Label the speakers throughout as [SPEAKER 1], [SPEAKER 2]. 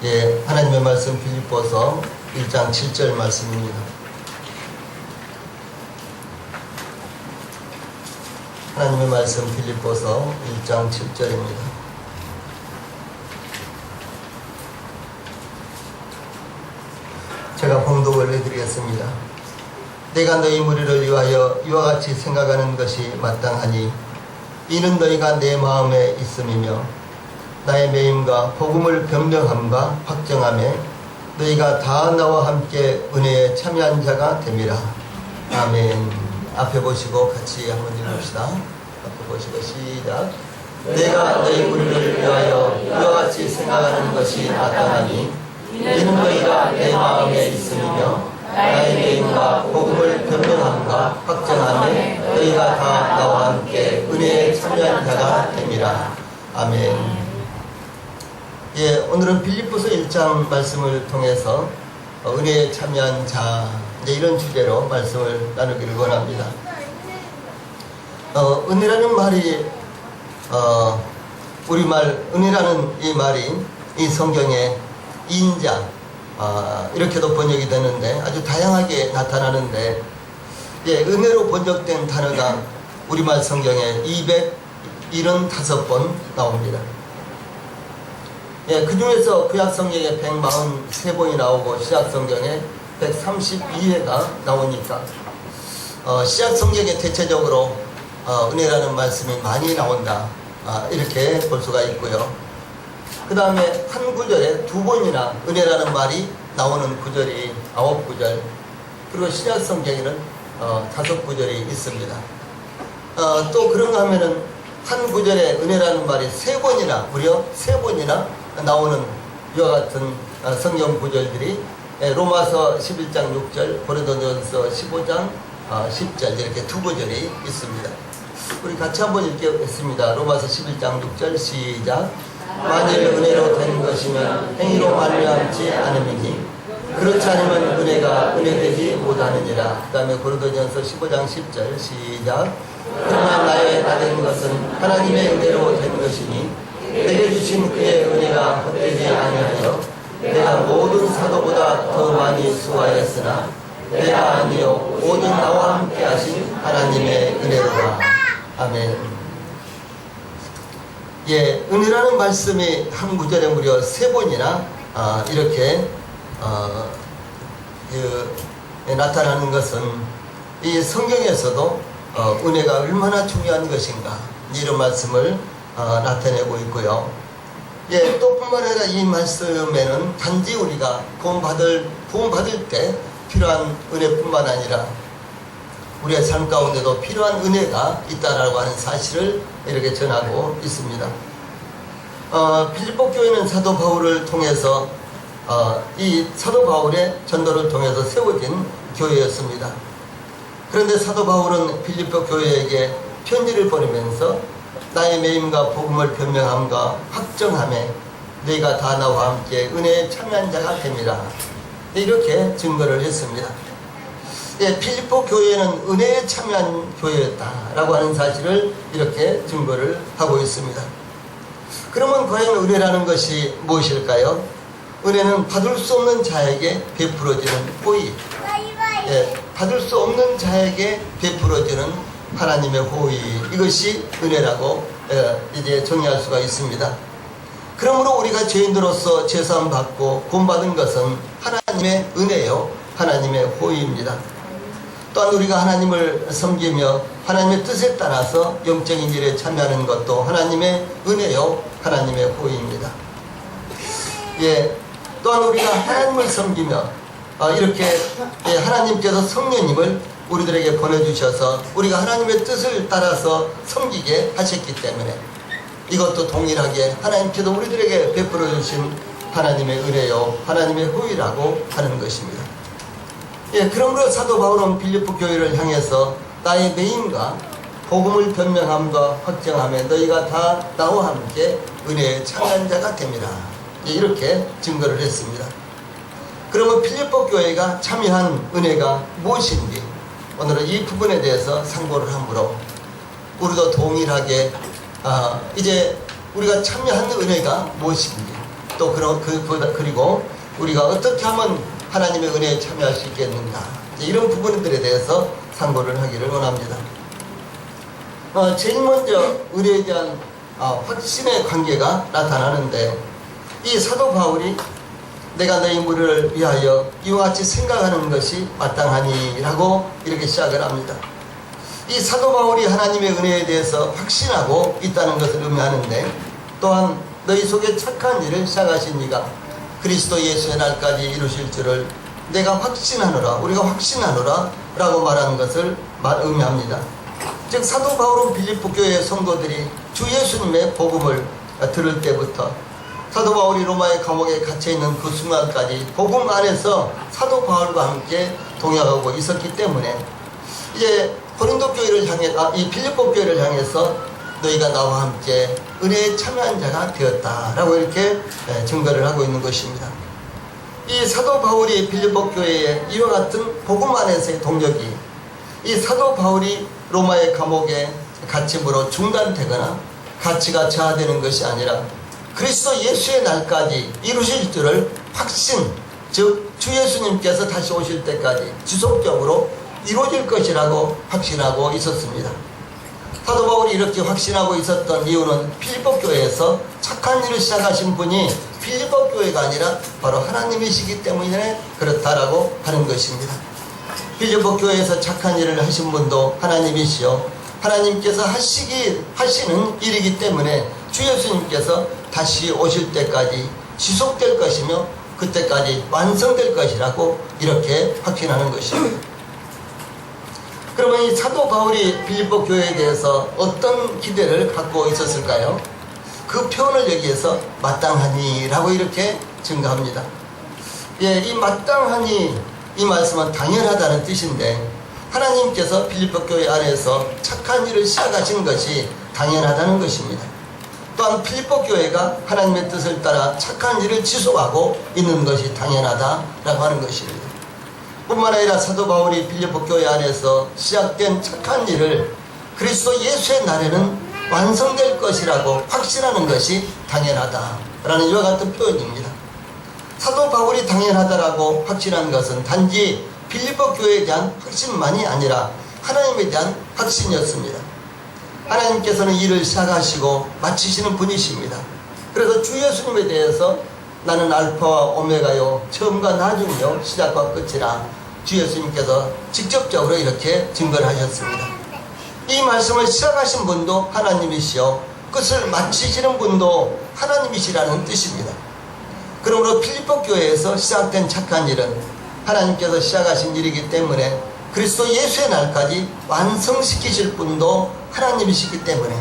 [SPEAKER 1] 예, 하나님의 말씀 빌립보서 1장 7절 말씀입니다. 하나님의 말씀 빌립보서 1장 7절입니다. 제가 봉독을 해드리겠습니다. 내가 너희 무리를 위하여 이와 같이 생각하는 것이 마땅하니 이는 너희가 내 마음에 있음이며 나의 매임과 복음을 변명함과 확정함에 너희가 다 나와 함께 은혜에 참여한 자가 됨이라. 아멘. 앞에 보시고 같이 한번 읽읍시다. 앞에 보시고 시작. 내가 너희 무리를 위하여 이와 같이 생각하는 것이 마땅하니 이는 너희가 내 마음에 있음이며 나의 매임과 복음을 변명함과 확정함에 너희가 다 나와 함께 은혜에 참여한 자가 됨이라. 아멘. 예, 오늘은 빌립보서 1장 말씀을 통해서 은혜에 참여한 자, 이런 주제로 말씀을 나누기를 원합니다. 은혜라는 말이 우리말 은혜라는 이 말이 이 성경에 인자 이렇게도 번역이 되는데 아주 다양하게 나타나는데, 예, 은혜로 번역된 단어가 우리말 성경에 275번 나옵니다. 예, 그 중에서 구약 성경에 143번이 나오고 신약 성경에 132회가 나오니까 신약 성경에 대체적으로 은혜라는 말씀이 많이 나온다, 이렇게 볼 수가 있고요. 그 다음에 한 구절에 2번이나 은혜라는 말이 나오는 구절이 9구절, 그리고 신약 성경에는 5구절이 있습니다. 또 그런가 하면은 한 구절에 은혜라는 말이 3번이나, 무려 3번이나 나오는 이와 같은 성경 구절들이 로마서 11장 6절, 고린도전서 15장 10절, 이렇게 2구절이 있습니다. 우리 같이 한번 읽겠습니다. 로마서 11장 6절 시작. 만일 은혜로 된 것이면 행위로 말미암지 않음이니 그렇지 않으면 은혜가 은혜되지 못하느니라. 그 다음에 고린도전서 15장 10절 시작. 그러나 나의 다된 것은 하나님의 은혜로 된 것이니 내게 주신 그의 은혜가 헛되지 아니하여 내가 모든 사도보다 더 많이 수고하였으나 내가 아니요 오직 나와 함께 하신 하나님의 은혜로라. 아멘. 예, 은혜라는 말씀이 한 구절에 무려 3번이나 이렇게 나타나는 것은 이 성경에서도 은혜가 얼마나 중요한 것인가, 이런 말씀을 나타내고 있고요. 예, 또 뿐만 아니라 이 말씀에는 단지 우리가 구원받을 때 필요한 은혜뿐만 아니라 우리의 삶 가운데도 필요한 은혜가 있다라고 하는 사실을 이렇게 전하고 있습니다. 빌립보 교회는 사도 바울을 통해서 이 사도 바울의 전도를 통해서 세워진 교회였습니다. 그런데 사도 바울은 빌립보 교회에게 편지를 보내면서 나의 매임과 복음을 변명함과 확정함에 너희가 다 나와 함께 은혜에 참여한 자가 됨이라, 이렇게 증거를 했습니다. 예, 필리포 교회는 은혜에 참여한 교회였다라고 하는 사실을 이렇게 증거를 하고 있습니다. 그러면 과연 은혜라는 것이 무엇일까요? 은혜는 받을 수 없는 자에게 베풀어지는 호의, 예, 받을 수 없는 자에게 베풀어지는 하나님의 호의, 이것이 은혜라고 이제 정의할 수가 있습니다. 그러므로 우리가 죄인으로서 죄사함 받고 구원받은 것은 하나님의 은혜요, 하나님의 호의입니다. 또한 우리가 하나님을 섬기며 하나님의 뜻에 따라서 영적인 일에 참여하는 것도 하나님의 은혜요, 하나님의 호의입니다. 예, 또한 우리가 하나님을 섬기며 이렇게 하나님께서 성령님을 우리들에게 보내주셔서 우리가 하나님의 뜻을 따라서 섬기게 하셨기 때문에 이것도 동일하게 하나님께서 우리들에게 베풀어 주신 하나님의 은혜요, 하나님의 호의라고 하는 것입니다. 예, 그러므로 사도 바울은 빌립보 교회를 향해서 나의 매임과 복음을 변명함과 확정함에 너희가 다 나와 함께 은혜에 참여한 자가 됨이라, 이렇게 증거를 했습니다. 그러면 필리포 교회가 참여한 은혜가 무엇인지 오늘은 이 부분에 대해서 상고를 함으로 우리도 동일하게 이제 우리가 참여한 은혜가 무엇인지, 또 그리고 우리가 어떻게 하면 하나님의 은혜에 참여할 수 있겠는가, 이런 부분들에 대해서 상고를 하기를 원합니다. 제일 먼저 은혜에 대한 확신의 관계가 나타나는데, 이 사도 바울이 내가 너희 무리를 위하여 이와 같이 생각하는 것이 마땅하니 라고 이렇게 시작을 합니다. 이 사도 바울이 하나님의 은혜에 대해서 확신하고 있다는 것을 의미하는데, 또한 너희 속에 착한 일을 시작하신 이가 그리스도 예수의 날까지 이루실 줄을 내가 확신하노라, 우리가 확신하노라 라고 말하는 것을 의미합니다. 즉 사도 바울은 빌립보 교회의 성도들이 주 예수님의 복음을 들을 때부터 사도 바울이 로마의 감옥에 갇혀있는 그 순간까지 복음 안에서 사도 바울과 함께 동행하고 있었기 때문에 이제 고린도 교회를 향해, 이 빌립보 교회를 향해서 너희가 나와 함께 은혜에 참여한 자가 되었다라고 이렇게 증거를 하고 있는 것입니다. 이 사도 바울이 빌립보 교회에 이와 같은 복음 안에서의 동력이, 이 사도 바울이 로마의 감옥에 갇힘으로 중단되거나 가치가 저하되는 것이 아니라 그리스도 예수의 날까지 이루실 줄을 확신, 즉 주 예수님께서 다시 오실 때까지 지속적으로 이루어질 것이라고 확신하고 있었습니다. 사도 바울이 이렇게 확신하고 있었던 이유는 필리포 교회에서 착한 일을 시작하신 분이 필리포 교회가 아니라 바로 하나님이시기 때문에 그렇다라고 하는 것입니다. 필리포 교회에서 착한 일을 하신 분도 하나님이시요, 하나님께서 하시는 일이기 때문에 주 예수님께서 다시 오실 때까지 지속될 것이며 그때까지 완성될 것이라고 이렇게 확신하는 것입니다. 그러면 이 사도 바울이 빌립보 교회에 대해서 어떤 기대를 갖고 있었을까요? 그 표현을 여기에서 마땅하니 라고 이렇게 증가합니다. 이 마땅하니, 이 말씀은 당연하다는 뜻인데, 하나님께서 빌립보 교회 안에서 착한 일을 시작하신 것이 당연하다는 것입니다. 또한 필리포 교회가 하나님의 뜻을 따라 착한 일을 지속하고 있는 것이 당연하다라고 하는 것입니다. 뿐만 아니라 사도 바울이 필리포 교회 안에서 시작된 착한 일을 그리스도 예수의 날에는 완성될 것이라고 확신하는 것이 당연하다라는 이와 같은 표현입니다. 사도 바울이 당연하다라고 확신한 것은 단지 필리포 교회에 대한 확신만이 아니라 하나님에 대한 확신이었습니다. 하나님께서는 일을 시작하시고 마치시는 분이십니다. 그래서 주 예수님에 대해서 나는 알파와 오메가요, 처음과 나중이요, 시작과 끝이라 주 예수님께서 직접적으로 이렇게 증거를 하셨습니다. 이 말씀을 시작하신 분도 하나님이시요, 끝을 마치시는 분도 하나님이시라는 뜻입니다. 그러므로 필리포 교회에서 시작된 착한 일은 하나님께서 시작하신 일이기 때문에 그리스도 예수의 날까지 완성시키실 분도 하나님이시기 때문에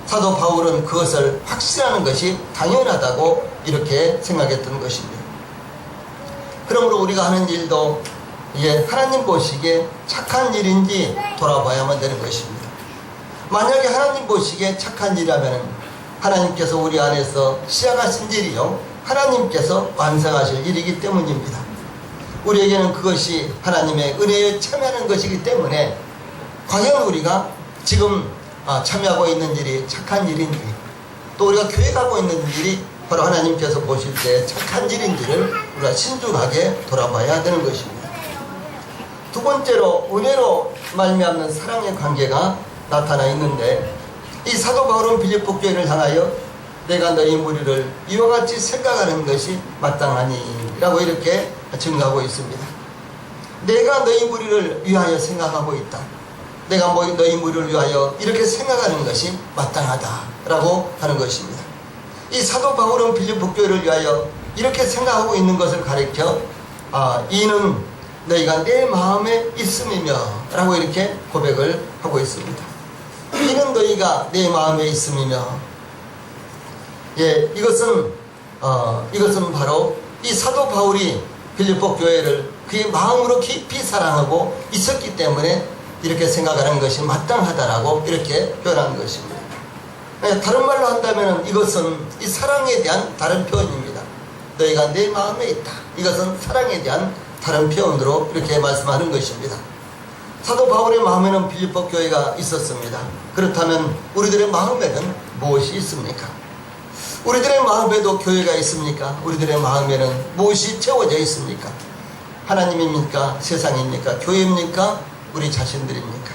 [SPEAKER 1] 사도 바울은 그것을 확신하는 것이 당연하다고 이렇게 생각했던 것입니다. 그러므로 우리가 하는 일도 하나님 보시기에 착한 일인지 돌아봐야만 되는 것입니다. 만약에 하나님 보시기에 착한 일이라면 하나님께서 우리 안에서 시작하신 일이요, 하나님께서 완성하실 일이기 때문입니다. 우리에게는 그것이 하나님의 은혜에 참여하는 것이기 때문에 과연 우리가 지금 참여하고 있는 일이 착한 일인지, 또 우리가 교회 가고 있는 일이 바로 하나님께서 보실 때 착한 일인지를 우리가 신중하게 돌아봐야 되는 것입니다. 두 번째로 은혜로 말미암는 사랑의 관계가 나타나 있는데, 이 사도 바울은 빌립보 교회를 향하여 내가 너희 무리를 이와 같이 생각하는 것이 마땅하니 라고 이렇게 증거하고 있습니다. 내가 너희 무리를 위하여 생각하고 있다, 내가 너희 무리를 위하여 이렇게 생각하는 것이 마땅하다라고 하는 것입니다. 이 사도 바울은 빌립보 교회를 위하여 이렇게 생각하고 있는 것을 가리켜 이는 너희가 내 마음에 있음이며 라고 이렇게 고백을 하고 있습니다. 이는 너희가 내 마음에 있음이며, 이것은 바로 이 사도 바울이 빌립보 교회를 그의 마음으로 깊이 사랑하고 있었기 때문에 이렇게 생각하는 것이 마땅하다라고 이렇게 표현한 것입니다. 다른 말로 한다면 이것은 이 사랑에 대한 다른 표현입니다. 너희가 내 마음에 있다, 이것은 사랑에 대한 다른 표현으로 이렇게 말씀하는 것입니다. 사도 바울의 마음에는 빌립보 교회가 있었습니다. 그렇다면 우리들의 마음에는 무엇이 있습니까? 우리들의 마음에도 교회가 있습니까? 우리들의 마음에는 무엇이 채워져 있습니까? 하나님입니까? 세상입니까? 교회입니까? 우리 자신들입니까?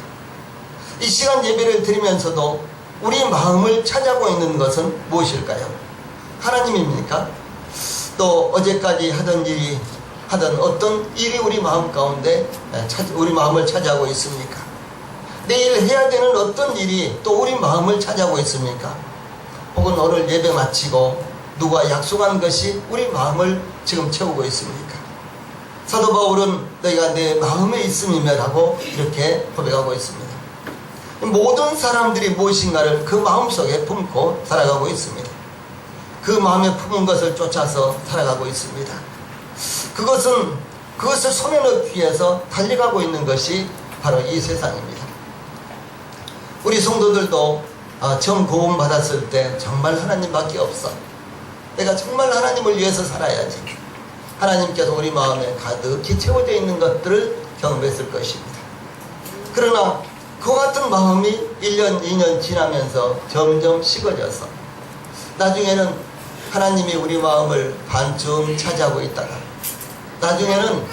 [SPEAKER 1] 이 시간 예배를 드리면서도 우리 마음을 찾아가고 있는 것은 무엇일까요? 하나님입니까? 또 어제까지 하던 어떤 일이 우리 마음 가운데 우리 마음을 차지하고 있습니까? 내일 해야 되는 어떤 일이 또 우리 마음을 차지하고 있습니까? 혹은 오늘 예배 마치고 누가 약속한 것이 우리 마음을 지금 채우고 있습니까? 사도 바울은 너희가 내 마음에 있음이며라고 이렇게 고백하고 있습니다. 모든 사람들이 무엇인가를 그 마음속에 품고 살아가고 있습니다. 그 마음에 품은 것을 쫓아서 살아가고 있습니다. 그것을 손에 넣기 위해서 달려가고 있는 것이 바로 이 세상입니다. 우리 성도들도 처음 구원 받았을 때 정말 하나님밖에 없어. 내가 정말 하나님을 위해서 살아야지. 하나님께서 우리 마음에 가득히 채워져 있는 것들을 경험했을 것입니다. 그러나 그 같은 마음이 1년, 2년 지나면서 점점 식어져서 나중에는 하나님이 우리 마음을 반쯤 차지하고 있다가 나중에는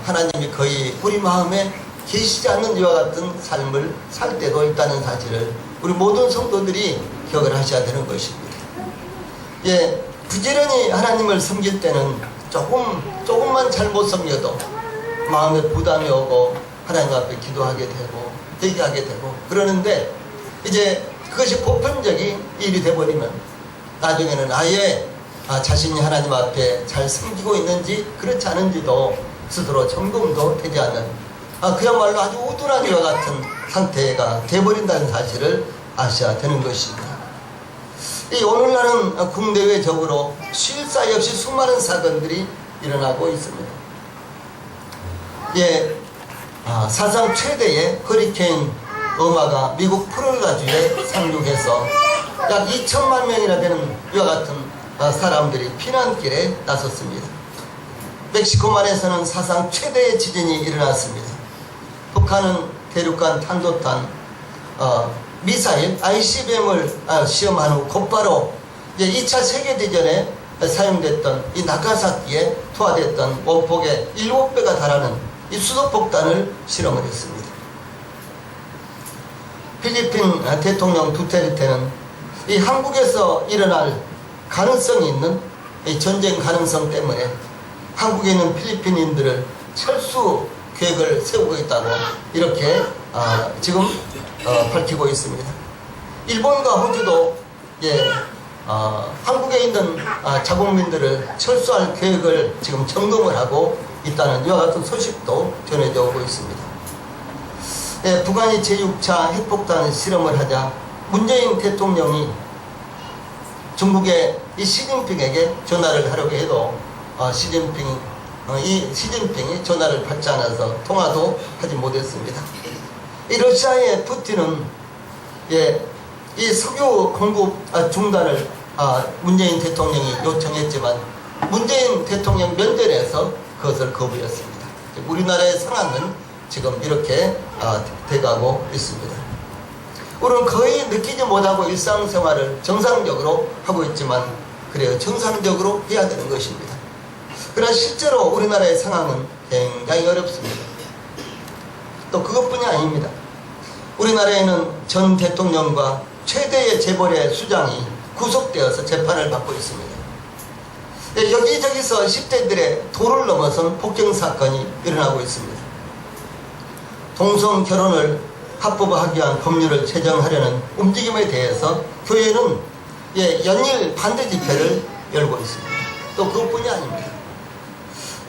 [SPEAKER 1] 하나님이 거의 우리 마음에 계시지 않는 이와 같은 삶을 살 때도 있다는 사실을 우리 모든 성도들이 기억을 하셔야 되는 것입니다. 부지런히 하나님을 섬길 때는 조금만 잘못 섬겨도 마음에 부담이 오고 하나님 앞에 기도하게 되고 회개하게 되고 그러는데 이제 그것이 보편적인 일이 되어버리면 나중에는 아예 자신이 하나님 앞에 잘 섬기고 있는지 그렇지 않은지도 스스로 점검도 되지 않는 그야말로 아주 우둔한 이와 같은 상태가 되어버린다는 사실을 아셔야 되는 것입니다. 이 오늘날은 국내외적으로 쉴 사이 없이 수많은 사건들이 일어나고 있습니다. 사상 최대의 허리케인 어마가 미국 플로리다주에 상륙해서 약 2천만 명이나 되는 이와 같은 사람들이 피난길에 나섰습니다. 멕시코만에서는 사상 최대의 지진이 일어났습니다. 북한은 대륙간 탄도탄 미사일 ICBM을 시험한 후 곧바로 2차 세계대전에 사용됐던 이 나가사키에 투하됐던 원폭의 7배가 달하는 이 수소폭탄을 실험을 했습니다. 필리핀 대통령 두테르테는 이 한국에서 일어날 가능성이 있는 이 전쟁 가능성 때문에 한국에 있는 필리핀인들을 철수 계획을 세우고 있다고 이렇게 지금 밝히고 있습니다. 일본과 호주도 한국에 있는 자국민들을 철수할 계획을 지금 점검을 하고 있다는 이와 같은 소식도 전해져 오고 있습니다. 북한이 제6차 핵폭탄 실험을 하자 문재인 대통령이 중국의 이 시진핑에게 전화를 하려고 해도 시진핑이 전화를 받지 않아서 통화도 하지 못했습니다. 이 러시아의 푸틴은 이 석유 공급 중단을 문재인 대통령이 요청했지만 문재인 대통령 면전에서 그것을 거부했습니다. 우리나라의 상황은 지금 이렇게 돼가고 있습니다. 우리는 거의 느끼지 못하고 일상생활을 정상적으로 하고 있지만 그래요. 정상적으로 해야 되는 것입니다. 그러나 실제로 우리나라의 상황은 굉장히 어렵습니다. 또 그것뿐이 아닙니다. 우리나라에는 전 대통령과 최대의 재벌의 수장이 구속되어서 재판을 받고 있습니다. 여기저기서 10대들의 도를 넘어선 폭행사건이 일어나고 있습니다. 동성 결혼을 합법화하기 위한 법률을 제정하려는 움직임에 대해서 교회는 연일 반대 집회를 열고 있습니다. 또 그것뿐이 아닙니다.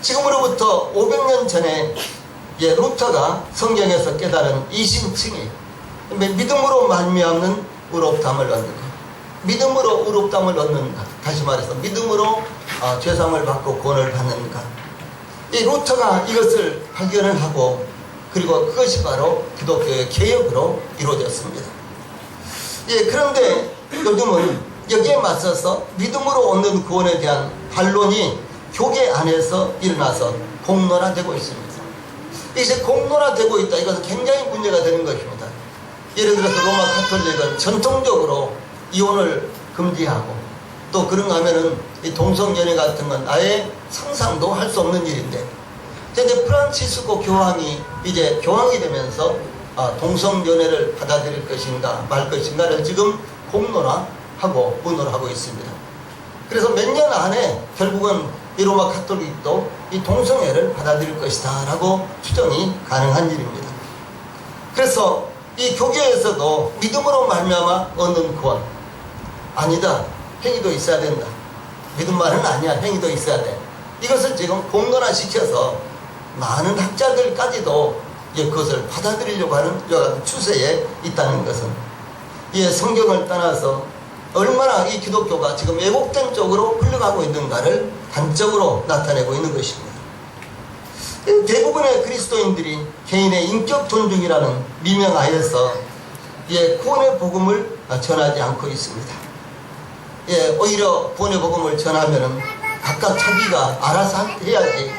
[SPEAKER 1] 지금으로부터 500년 전에 루터가 성경에서 깨달은 이심층이 믿음으로 말미암는 의롭다함을 얻는 것, 믿음으로 의롭다함을 얻는 것, 다시 말해서 믿음으로 죄사함을 받고 구원을 받는 것. 이 루터가 이것을 발견을 하고 그리고 그것이 바로 기독교의 개혁으로 이루어졌습니다. 그런데 요즘은 여기에 맞서서 믿음으로 얻는 구원에 대한 반론이 교계 안에서 일어나서 공론화되고 있습니다. 이제 공론화되고 있다. 이것은 굉장히 문제가 되는 것입니다. 예를 들어서 로마 가톨릭은 전통적으로 이혼을 금지하고 또 그런가 하면은 이 동성연애 같은 건 아예 상상도 할 수 없는 일인데, 근데 프란치스코 교황이 이제 교황이 되면서 동성연애를 받아들일 것인가 말 것인가를 지금 공론화하고 의논하고 있습니다. 그래서 몇 년 안에 결국은 이 로마 가톨릭도 이 동성애를 받아들일 것이다 라고 추정이 가능한 일입니다. 그래서 이 교계에서도 믿음으로 말미암아 얻는 구원, 아니다, 행위도 있어야 된다, 믿음만은 아니야, 행위도 있어야 돼, 이것을 지금 공론화시켜서 많은 학자들까지도 그것을 받아들이려고 하는 여러 추세에 있다는 것은 성경을 떠나서 얼마나 이 기독교가 지금 왜곡된 쪽으로 흘러가고 있는가를 단적으로 나타내고 있는 것입니다. 대부분의 그리스도인들이 개인의 인격 존중이라는 미명하에서 구원의 복음을 전하지 않고 있습니다. 오히려 구원의 복음을 전하면은 각각 자기가 알아서 해야지,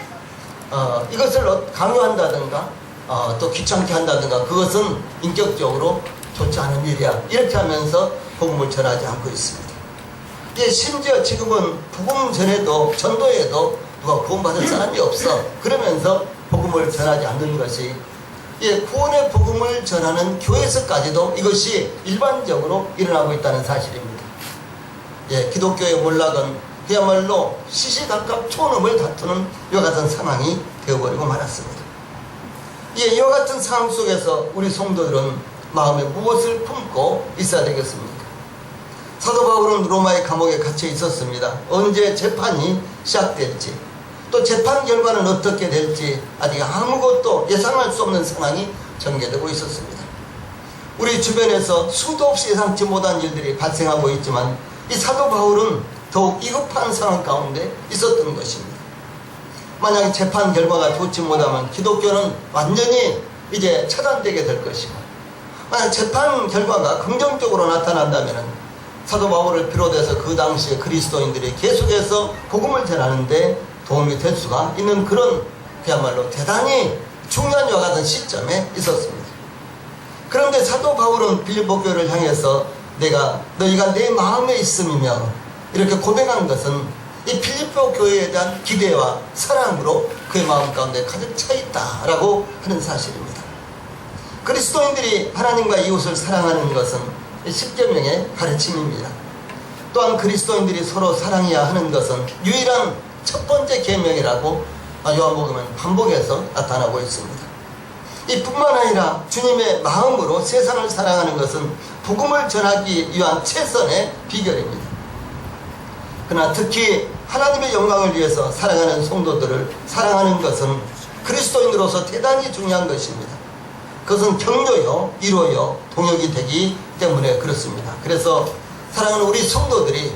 [SPEAKER 1] 이것을 강요한다든가 또 귀찮게 한다든가 그것은 인격적으로 좋지 않은 일이야, 이렇게 하면서 복음을 전하지 않고 있습니다. 심지어 지금은 복음 전에도 전도에도 누가 구원받을 사람이 없어, 그러면서 복음을 전하지 않는 것이 구원의 복음을 전하는 교회에서까지도 이것이 일반적으로 일어나고 있다는 사실입니다. 기독교의 몰락은 그야말로 시시각각 촌음을 다투는 이와 같은 상황이 되어버리고 말았습니다. 이와 같은 상황 속에서 우리 성도들은 마음에 무엇을 품고 있어야 되겠습니까? 사도 바울은 로마의 감옥에 갇혀 있었습니다. 언제 재판이 시작될지, 또 재판 결과는 어떻게 될지 아직 아무것도 예상할 수 없는 상황이 전개되고 있었습니다. 우리 주변에서 수도 없이 예상치 못한 일들이 발생하고 있지만 이 사도 바울은 더욱 위급한 상황 가운데 있었던 것입니다. 만약 재판 결과가 좋지 못하면 기독교는 완전히 이제 차단되게 될 것이고, 만약 재판 결과가 긍정적으로 나타난다면 사도 바울을 비롯해서 그 당시에 그리스도인들이 계속해서 복음을 전하는데 도움이 될 수가 있는 그런 그야말로 대단히 중요한 이와 같은 시점에 있었습니다. 그런데 사도 바울은 빌립보 교회를 향해서 너희가 내 마음에 있음이며 이렇게 고백한 것은 이 빌립보 교회에 대한 기대와 사랑으로 그의 마음 가운데 가득 차 있다라고 하는 사실입니다. 그리스도인들이 하나님과 이웃을 사랑하는 것은 십계명의 가르침입니다. 또한 그리스도인들이 서로 사랑해야 하는 것은 유일한 첫 번째 계명이라고 요한복음은 반복해서 나타나고 있습니다. 이뿐만 아니라 주님의 마음으로 세상을 사랑하는 것은 복음을 전하기 위한 최선의 비결입니다. 그러나 특히 하나님의 영광을 위해서 사랑하는 성도들을 사랑하는 것은 그리스도인으로서 대단히 중요한 것입니다. 그것은 격려요, 위로요, 동역이 되기 때문에 그렇습니다. 그래서 사랑하는 우리 성도들이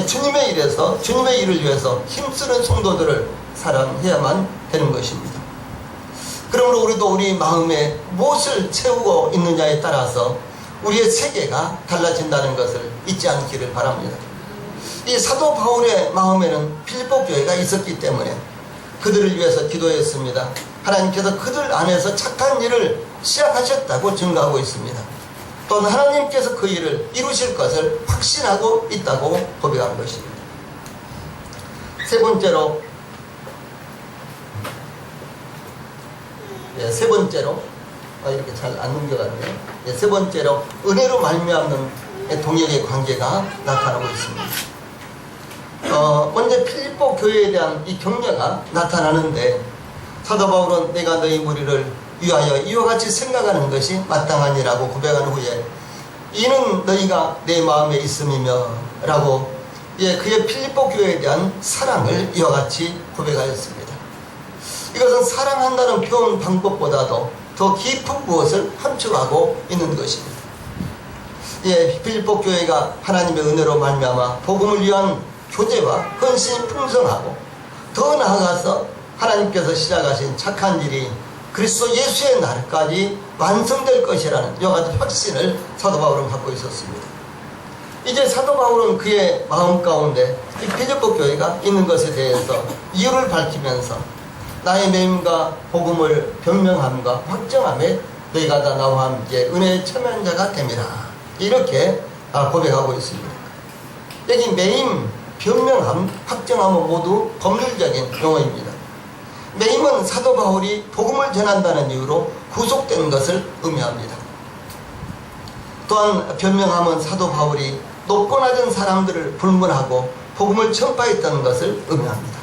[SPEAKER 1] 주님의 일에서, 주님의 일을 위해서 힘쓰는 성도들을 사랑해야만 되는 것입니다. 그러므로 우리도 우리 마음에 무엇을 채우고 있느냐에 따라서 우리의 세계가 달라진다는 것을 잊지 않기를 바랍니다. 이 사도 바울의 마음에는 빌립보 교회가 있었기 때문에 그들을 위해서 기도했습니다. 하나님께서 그들 안에서 착한 일을 시작하셨다고 증거하고 있습니다. 또는 하나님께서 그 일을 이루실 것을 확신하고 있다고 고백한 것입니다. 세 번째로 이렇게 잘 안 넘겨갔네요. 세 번째로 은혜로 말미암는 동역의 관계가 나타나고 있습니다. 먼저 필립보 교회에 대한 이 격려가 나타나는데 사도 바울은 내가 너희 무리를 위하여 이와 같이 생각하는 것이 마땅하니라고 고백한 후에 이는 너희가 내 마음에 있음이며 라고 그의 필립보 교회에 대한 사랑을 이와 같이 고백하였습니다. 이것은 사랑한다는 표현 방법보다도 더 깊은 무엇을 함축하고 있는 것입니다. 필립보 교회가 하나님의 은혜로 말미암아 복음을 위한 교제와 헌신이 풍성하고 더 나아가서 하나님께서 시작하신 착한 일이 그리스도 예수의 날까지 완성될 것이라는 이와 같은 확신을 사도 바울은 갖고 있었습니다. 이제 사도 바울은 그의 마음 가운데 이 필립보 교회가 있는 것에 대해서 이유를 밝히면서 나의 매임과 복음을 변명함과 확정함에 너희가 다 나와 함께 은혜의 참여한 자가 됨이라 이렇게 고백하고 있습니다. 여기 매임 변명함, 확정함은 모두 법률적인 용어입니다. 매임은 사도 바울이 복음을 전한다는 이유로 구속된 것을 의미합니다. 또한 변명함은 사도 바울이 높고 낮은 사람들을 불문하고 복음을 전파했던 것을 의미합니다.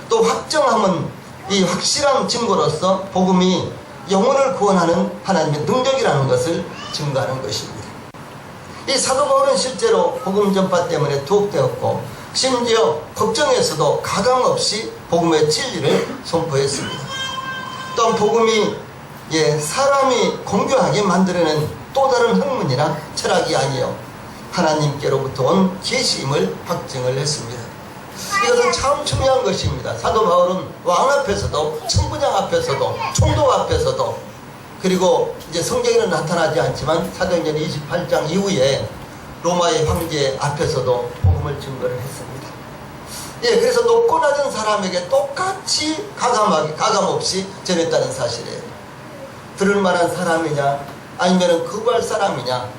[SPEAKER 1] 또 확정함은 이 확실한 증거로서 복음이 영혼을 구원하는 하나님의 능력이라는 것을 증거하는 것입니다. 이 사도 바울은 실제로 복음 전파 때문에 투옥되었고 심지어 걱정에서도 가감없이 복음의 진리를 선포했습니다. 또한 복음이 사람이 공교하게 만들어낸 또 다른 학문이나 철학이 아니요 하나님께로부터 온 계시임을 확증을 했습니다. 이것은 참 중요한 것입니다. 사도 바울은 왕 앞에서도, 천부장 앞에서도, 총독 앞에서도, 그리고 이제 성경에는 나타나지 않지만 사도행전 28장 이후에 로마의 황제 앞에서도 복음을 증거를 했습니다. 그래서 높고 낮은 사람에게 똑같이 가감없이 전했다는 사실이에요. 들을 만한 사람이냐 아니면 거부할 사람이냐,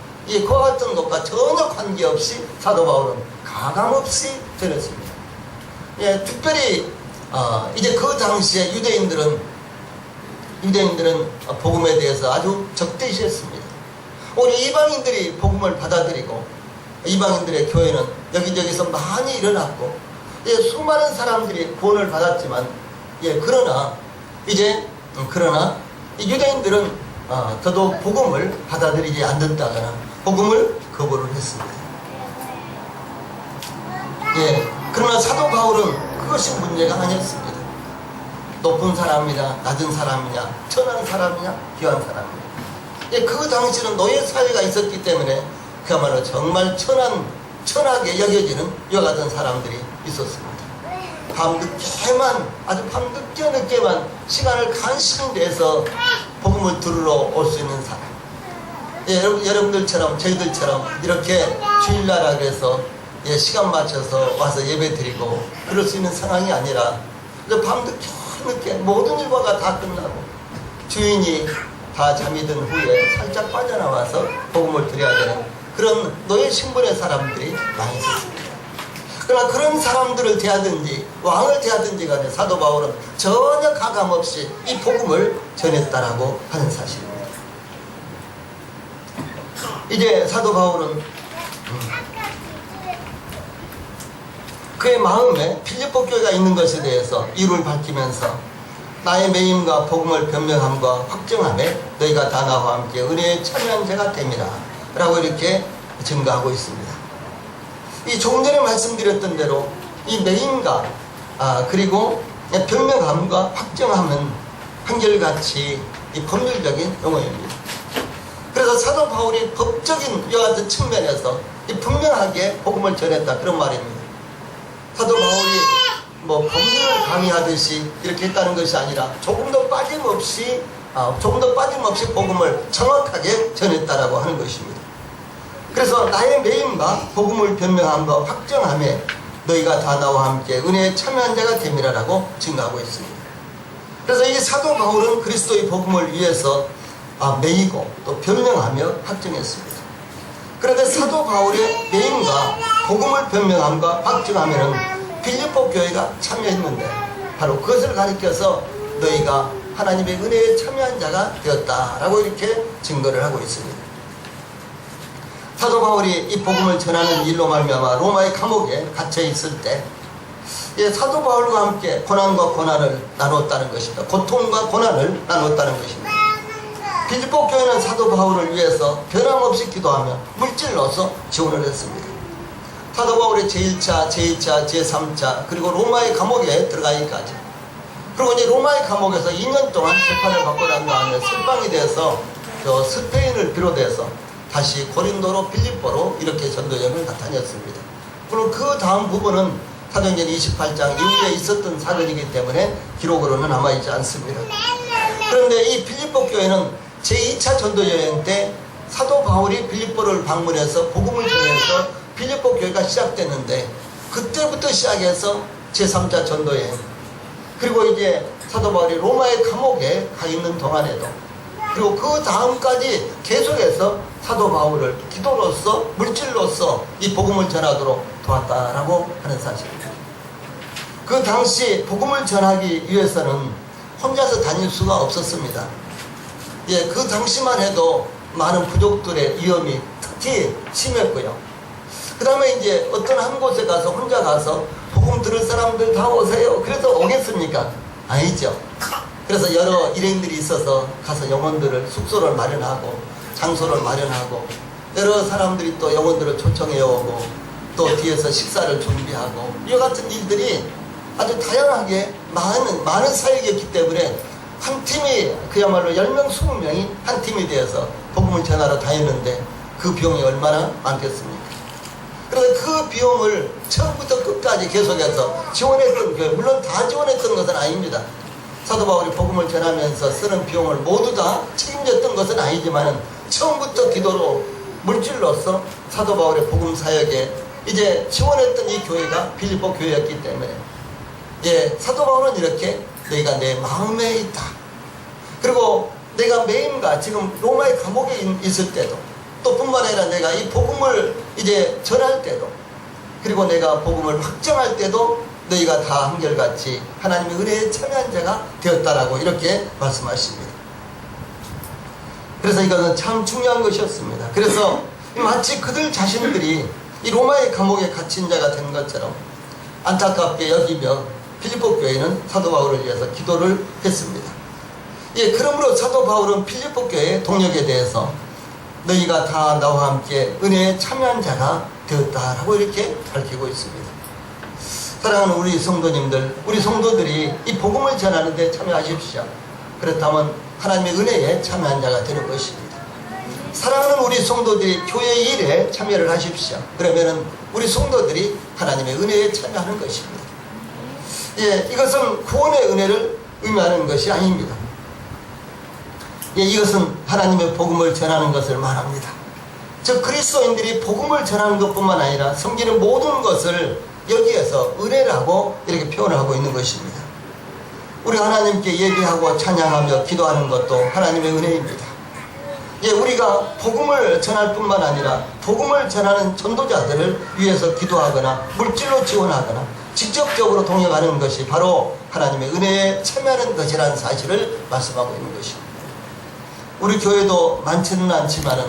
[SPEAKER 1] 그와 같은 것과 전혀 관계없이 사도 바울은 가감없이 전했습니다. 특별히 이제 그 당시에 유대인들은 복음에 대해서 아주 적대시했습니다. 오늘 이방인들이 복음을 받아들이고 이방인들의 교회는 여기저기서 많이 일어났고 수많은 사람들이 구원을 받았지만 그러나 유대인들은 더더욱 복음을 받아들이지 않는다거나 복음을 거부를 했습니다. 그러나 사도 바울은 그것이 문제가 아니었습니다. 높은 사람이냐 낮은 사람이냐 천한 사람이냐 귀한 사람이냐, 그 당시는 노예 사회가 있었기 때문에 그야말로 정말 천하게 여겨지는 이와 같은 사람들이 있었습니다. 아주 밤늦게만 시간을 간신히 내서 복음을 들으러 올 수 있는 사람, 여러분들처럼 저희들처럼 이렇게 주일날 그래서 시간 맞춰서 와서 예배 드리고 그럴 수 있는 상황이 아니라 밤늦게 모든 일과가 다 끝나고 주인이 다 잠이 든 후에 살짝 빠져나와서 복음을 드려야 되는 그런 노예 신분의 사람들이 많이 있었습니다. 그러나 그런 사람들을 대하든지 왕을 대하든지 간에 사도 바울은 전혀 가감없이 이 복음을 전했다라고 하는 사실입니다. 이제 사도 바울은 그의 마음에 필리포 교회가 있는 것에 대해서 이유를 밝히면서 나의 매임과 복음을 변명함과 확정함에 너희가 다 나와 함께 은혜에 참여한 자가 됨이라 라고 이렇게 증거하고 있습니다. 이 조금 전에 말씀드렸던 대로 이 매임과 그리고 변명함과 확정함은 한결같이 이 법률적인 용어입니다. 그래서 사도 바울이 법적인 이와 같은 측면에서 이 분명하게 복음을 전했다 그런 말입니다. 사도 바울이 법률을 강의하듯이 이렇게 했다는 것이 아니라 조금 더 빠짐없이 복음을 정확하게 전했다라고 하는 것입니다. 그래서 나의 매임과 복음을 변명함과 확정함에 너희가 다 나와 함께 은혜에 참여한 자가 됨이라라고 증거하고 있습니다. 그래서 이 사도 바울은 그리스도의 복음을 위해서 매이고 또 변명하며 확정했습니다. 그런데 사도 바울의 매임과 복음을 변명함과 확정함에는 필리포 교회가 참여했는데 바로 그것을 가리켜서 너희가 하나님의 은혜에 참여한 자가 되었다라고 이렇게 증거를 하고 있습니다. 사도 바울이 이 복음을 전하는 일로 말미암아 로마의 감옥에 갇혀 있을 때 사도 바울과 함께 고난과 고난을 나눴다는 것입니다. 고통과 고난을 나눴다는 것입니다. 필리포 교회는 사도 바울을 위해서 변함없이 기도하며 물질로서 지원을 했습니다. 사도 바울의 제1차, 제2차, 제3차 그리고 로마의 감옥에 들어가기까지, 그리고 이제 로마의 감옥에서 2년 동안 재판을 받고 난 다음에 석방이 돼서 스페인을 비롯해서 다시 고린도로 필리포로 이렇게 전도여행을 다녔습니다. 물론 그 다음 부분은 사도행전 28장 이후에 있었던 사건이기 때문에 기록으로는 남아있지 않습니다. 그런데 이 필리포 교회는 제2차 전도여행 때 사도 바울이 필리포를 방문해서 복음을 전해서 필리포 교회가 시작됐는데, 그때부터 시작해서 제3차 전도여행, 그리고 이제 사도 바울이 로마의 감옥에 가 있는 동안에도, 그리고 그 다음까지 계속해서 사도 바울을 기도로서 물질로서 이 복음을 전하도록 좋았다라고 하는 사실입니다. 그 당시 복음을 전하기 위해서는 혼자서 다닐 수가 없었습니다. 예, 그 당시만 해도 많은 부족들의 위험이 특히 심했고요. 그 다음에 이제 어떤 한 곳에 가서 혼자 가서 복음 들을 사람들 다 오세요. 그래서 오겠습니까? 아니죠. 그래서 여러 일행들이 있어서 가서 영혼들을 숙소를 마련하고 장소를 마련하고 여러 사람들이 또 영혼들을 초청해 오고 또 뒤에서 식사를 준비하고 이와 같은 일들이 아주 다양하게 많은 사역이었기 때문에 한 팀이 그야말로 10명, 20명이 한 팀이 되어서 복음을 전하러 다녔는데 그 비용이 얼마나 많겠습니까? 그래서 그 비용을 처음부터 끝까지 계속해서 지원했던 교회, 물론 다 지원했던 것은 아닙니다. 사도 바울이 복음을 전하면서 쓰는 비용을 모두 다 책임졌던 것은 아니지만 처음부터 기도로 물질로서 사도 바울의 복음 사역에 이제 지원했던 이 교회가 빌립보 교회였기 때문에 예, 사도 바울은 이렇게 너희가 내 마음에 있다. 그리고 내가 매일과 지금 로마의 감옥에 있을 때도 또 뿐만 아니라 내가 이 복음을 이제 전할 때도 그리고 내가 복음을 확정할 때도 너희가 다 한결같이 하나님의 은혜에 참여한 자가 되었다라고 이렇게 말씀하십니다. 그래서 이것은 참 중요한 것이었습니다. 그래서 마치 그들 자신들이 이 로마의 감옥에 갇힌 자가 된 것처럼 안타깝게 여기며 빌립보 교회는 사도 바울을 위해서 기도를 했습니다. 예, 그러므로 사도 바울은 빌립보 교회의 동력에 대해서 너희가 다 나와 함께 은혜에 참여한 자가 되었다라고 이렇게 밝히고 있습니다. 사랑하는 우리 성도님들, 우리 성도들이 이 복음을 전하는 데 참여하십시오. 그렇다면 하나님의 은혜에 참여한 자가 되는 것입니다. 사랑하는 우리 성도들이 교회 일에 참여를 하십시오. 그러면은 우리 성도들이 하나님의 은혜에 참여하는 것입니다. 예, 이것은 구원의 은혜를 의미하는 것이 아닙니다. 예, 이것은 하나님의 복음을 전하는 것을 말합니다. 즉 그리스도인들이 복음을 전하는 것뿐만 아니라 섬기는 모든 것을 여기에서 은혜라고 이렇게 표현을 하고 있는 것입니다. 우리 하나님께 예배하고 찬양하며 기도하는 것도 하나님의 은혜입니다. 예, 우리가 복음을 전할 뿐만 아니라 복음을 전하는 전도자들을 위해서 기도하거나 물질로 지원하거나 직접적으로 동역하는 것이 바로 하나님의 은혜에 참여하는 것이라는 사실을 말씀하고 있는 것입니다. 우리 교회도 많지는 않지만은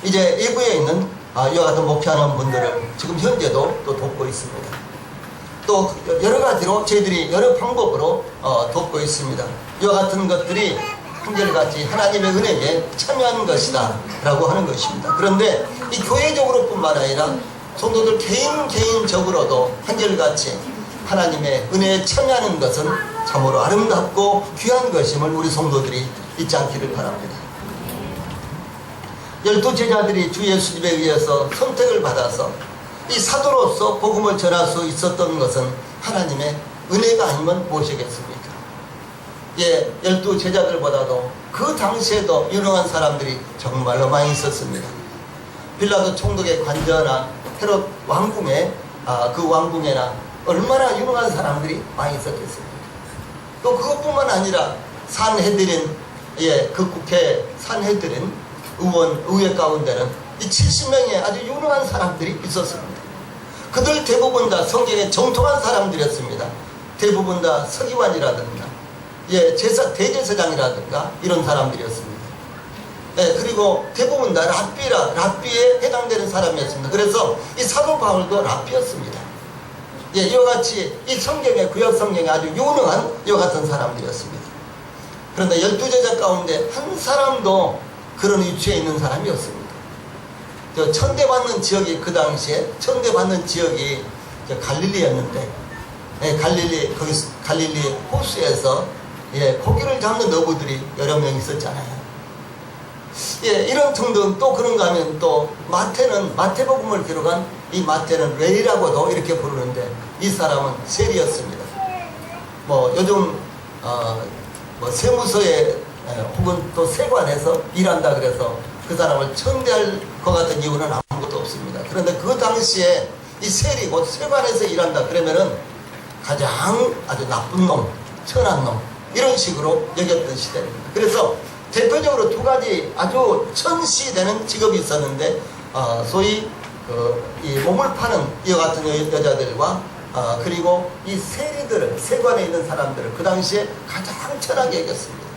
[SPEAKER 1] 이제 외부에 있는 이와 같은 목회하는 분들을 지금 현재도 또 돕고 있습니다. 또 여러 가지로 저희들이 여러 방법으로 돕고 있습니다. 이와 같은 것들이 한결같이 하나님의 은혜에 참여하는 것이다 라고 하는 것입니다. 그런데 이 교회적으로 뿐만 아니라 성도들 개인적으로도 한결같이 하나님의 은혜에 참여하는 것은 참으로 아름답고 귀한 것임을 우리 성도들이 잊지 않기를 바랍니다. 12제자들이 주 예수님에 의해서 선택을 받아서 이 사도로서 복음을 전할 수 있었던 것은 하나님의 은혜가 아니면 무엇이겠습니까? 예, 12제자들보다도 그 당시에도 유능한 사람들이 정말로 많이 있었습니다. 빌라도 총독의 관저나 헤롯 왕궁에 그 왕궁에나 얼마나 유능한 사람들이 많이 있었겠습니까? 또 그것뿐만 아니라 산헤드린, 예, 그 국회 산헤드린 의회 가운데는 이 70명의 아주 유능한 사람들이 있었습니다. 그들 대부분 다 성경에 정통한 사람들이었습니다. 대부분 다 서기관이라든가, 예, 대제사장이라든가 이런 사람들이었습니다. 예, 그리고 대부분 다 랍비에 해당되는 사람이었습니다. 그래서 이 사도 바울도 랍비였습니다. 예, 이와 같이 이 성경에, 구약 성경에 아주 유능한 이와 같은 사람들이었습니다. 그런데 12제자 가운데 한 사람도 그런 위치에 있는 사람이었습니다. 천대받는 지역이 그 당시에 천대받는 지역이 갈릴리였는데, 예, 갈릴리 호수에서, 예, 고기를 잡는 어부들이 여러 명 있었잖아요. 예, 이런 정도는 또 그런가 하면 또 마태복음을 기록한 이 마태는 레이라고도 이렇게 부르는데 이 사람은 셀이었습니다. 뭐 요즘 뭐 세무서에 혹은 또 세관에서 일한다 그래서 그 사람을 천대할 것 같은 이유는 아무것도 없습니다. 그런데 그 당시에 이 셀이 곧 세관에서 일한다 그러면은 가장 아주 나쁜 놈, 천한 놈 이런 식으로 여겼던 시대입니다. 그래서 대표적으로 두 가지 아주 천시되는 직업이 있었는데 소위 이 몸을 파는 이와 같은 여자들과 그리고 이 세리들을, 세관에 있는 사람들을 그 당시에 가장 천하게 여겼습니다.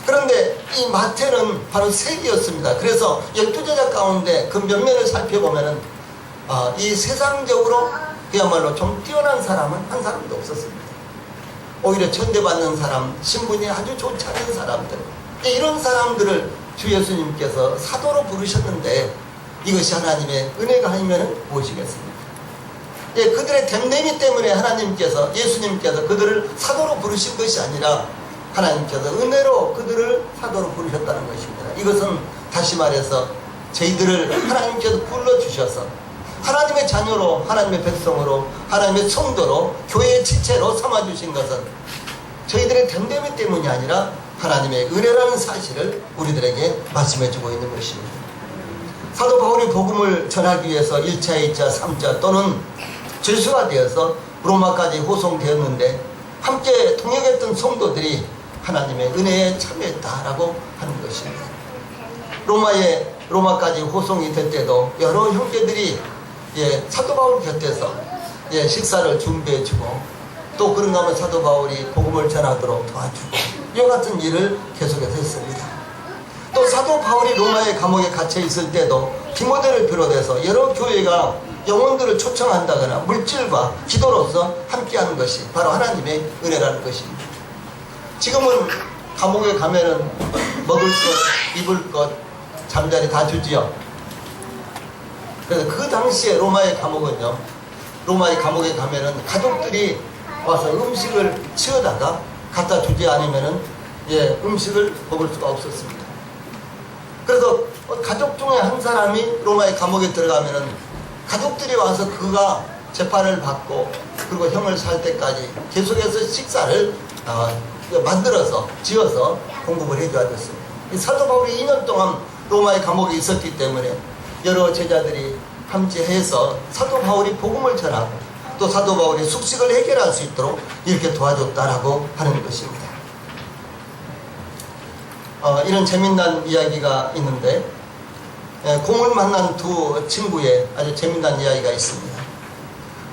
[SPEAKER 1] 그런데 이 마태는 바로 세리였습니다. 그래서 12제자 가운데 그 면면을 살펴보면은 이 세상적으로 그야말로 좀 뛰어난 사람은 한 사람도 없었습니다. 오히려 천대받는 사람, 신분이 아주 좋지 않은 사람들, 이런 사람들을 주 예수님께서 사도로 부르셨는데 이것이 하나님의 은혜가 아니면 무엇이겠습니까? 예, 그들의 됨됨이 때문에 하나님께서, 예수님께서 그들을 사도로 부르신 것이 아니라 하나님께서 은혜로 그들을 사도로 부르셨다는 것입니다. 이것은 다시 말해서 저희들을 하나님께서 불러주셔서 하나님의 자녀로, 하나님의 백성으로, 하나님의 성도로, 교회의 지체로 삼아주신 것은 저희들의 됨됨이 때문이 아니라 하나님의 은혜라는 사실을 우리들에게 말씀해주고 있는 것입니다. 사도 바울이 복음을 전하기 위해서 1차, 2차, 3차 또는 죄수가 되어서 로마까지 호송되었는데 함께 동역했던 성도들이 하나님의 은혜에 참여했다라고 하는 것입니다. 로마까지 호송이 될 때도 여러 형제들이 사도 바울 곁에서 식사를 준비해주고 또 그런가 하면 사도 바울이 복음을 전하도록 도와주고 이와 같은 일을 계속해서 했습니다. 또 사도 바울이 로마의 감옥에 갇혀 있을 때도 디모데를 비롯해서 여러 교회가 영혼들을 초청한다거나 물질과 기도로서 함께하는 것이 바로 하나님의 은혜라는 것입니다. 지금은 감옥에 가면은 먹을 것, 입을 것, 잠자리 다 주지요. 그래서 그 당시에 로마의 감옥은요, 로마의 감옥에 가면은 가족들이 와서 음식을 치우다가 갖다 주지 않으면은 음식을 먹을 수가 없었습니다. 그래서 가족 중에 한 사람이 로마의 감옥에 들어가면은 가족들이 와서 그가 재판을 받고 그리고 형을 살 때까지 계속해서 식사를 만들어서 지어서 공급을 해줘야 됐습니다. 사도 바울이 2년 동안 로마의 감옥에 있었기 때문에 여러 제자들이 함께해서 사도 바울이 복음을 전하고 또 사도 바울이 숙식을 해결할 수 있도록 이렇게 도와줬다라고 하는 것입니다. 이런 재미난 이야기가 있는데 곰을 만난 두 친구의 아주 재미난 이야기가 있습니다.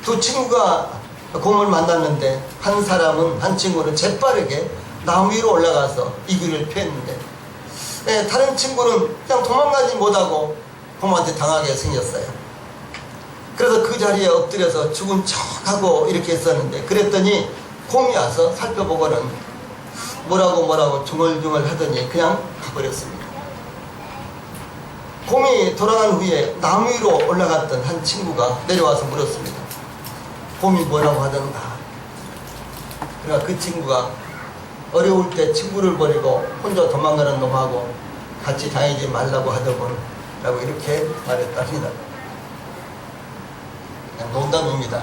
[SPEAKER 1] 두 친구가 곰을 만났는데 한 친구는 재빠르게 나무 위로 올라가서 이귀를 폈는데 다른 친구는 그냥 도망가지 못하고 곰한테 당하게 생겼어요. 그래서 그 자리에 엎드려서 죽은 척하고 이렇게 했었는데 그랬더니 곰이 와서 살펴보고는 뭐라고 중얼중얼 하더니 그냥 가버렸습니다. 곰이 돌아간 후에 나무 위로 올라갔던 한 친구가 내려와서 물었습니다. 곰이 뭐라고 하던가. 그러니까 그 친구가 어려울 때 친구를 버리고 혼자 도망가는 놈하고 같이 다니지 말라고 하더군 라고 이렇게 말했답니다. 그냥 농담입니다.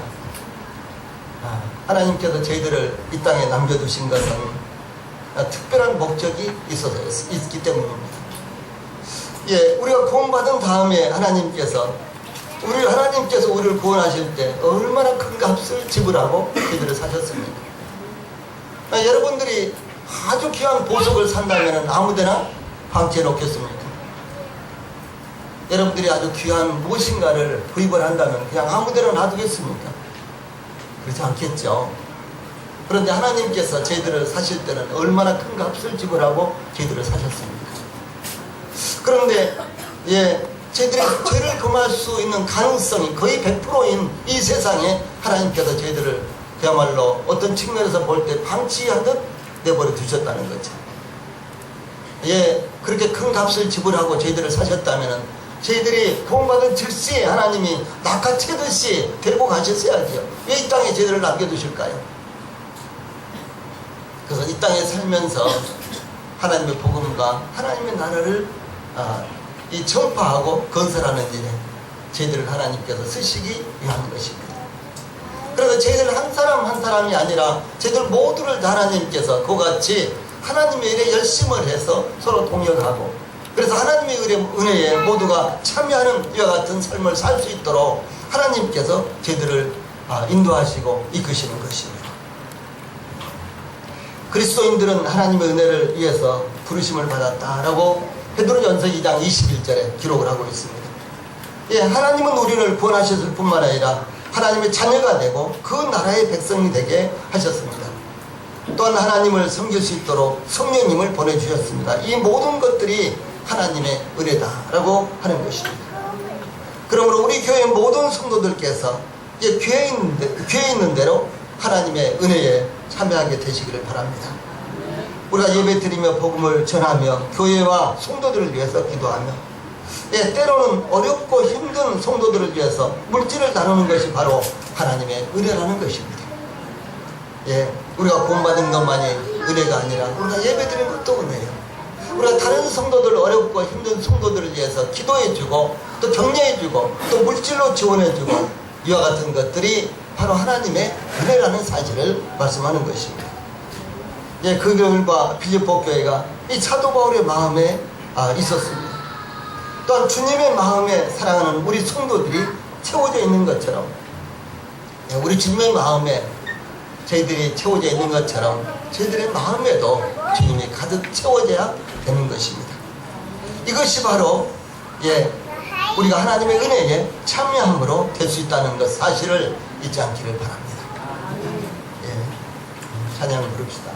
[SPEAKER 1] 하나님께서 저희들을 이 땅에 남겨두신 것은 특별한 목적이 있기 때문입니다. 우리가 구원받은 다음에 하나님께서 우리를 구원하실 때 얼마나 큰 값을 지불하고 저희들을 사셨습니까? 여러분들이 아주 귀한 보석을 산다면 아무데나 방치해 놓겠습니까? 여러분들이 아주 귀한 무엇인가를 구입을 한다면 그냥 아무데나 놔두겠습니까? 그렇지 않겠죠. 그런데 하나님께서 저희들을 사실 때는 얼마나 큰 값을 지불하고 저희들을 사셨습니까? 그런데 저희들이 죄를 금할 수 있는 가능성이 거의 100%인 이 세상에 하나님께서 저희들을 그야말로 어떤 측면에서 볼 때 방치하듯 내버려 두셨다는 거죠. 그렇게 큰 값을 지불하고 저희들을 사셨다면 저희들이 구원받은 즉시 하나님이 낚아채듯이 데리고 가셨어야죠. 왜 이 땅에 저희들을 남겨두실까요? 그래서 이 땅에 살면서 하나님의 복음과 하나님의 나라를 전파하고 건설하는 일에 저희들을 하나님께서 쓰시기 위한 것입니다. 그래서 저희들 한 사람 한 사람이 아니라 저희들 모두를 다 하나님께서 그같이 하나님의 일에 열심을 해서 서로 동역하고 그래서 하나님의 은혜에 모두가 참여하는 이와 같은 삶을 살 수 있도록 하나님께서 저희들을 인도하시고 이끄시는 것입니다. 그리스도인들은 하나님의 은혜를 위해서 부르심을 받았다라고 베드로전서 2장 21절에 기록을 하고 있습니다. 예, 하나님은 우리를 구원하셨을 뿐만 아니라 하나님의 자녀가 되고 그 나라의 백성이 되게 하셨습니다. 또한 하나님을 섬길 수 있도록 성령님을 보내주셨습니다. 이 모든 것들이 하나님의 은혜다라고 하는 것입니다. 그러므로 우리 교회 모든 성도들께서 교회에 있는 대로 하나님의 은혜에 참여하게 되시기를 바랍니다. 우리가 예배드리며 복음을 전하며 교회와 성도들을 위해서 기도하며 때로는 어렵고 힘든 성도들을 위해서 물질을 나누는 것이 바로 하나님의 은혜라는 것입니다. 우리가 구원받은 것만이 은혜가 아니라 우리가 예배드리는 것도 은혜예요. 우리가 다른 성도들, 어렵고 힘든 성도들을 위해서 기도해주고 또 격려해주고 또 물질로 지원해주고 이와 같은 것들이 바로 하나님의 은혜라는 사실을 말씀하는 것입니다. 그 결과 빌립보 교회가 이 사도 바울의 마음에 있었습니다. 또한 주님의 마음에 사랑하는 우리 성도들이 채워져 있는 것처럼 우리 주님의 마음에 저희들이 채워져 있는 것처럼 저희들의 마음에도 주님이 가득 채워져야 되는 것입니다. 이것이 바로 우리가 하나님의 은혜에 참여함으로 될 수 있다는 것 사실을 잊지 않기를 바랍니다. 찬양 부릅시다.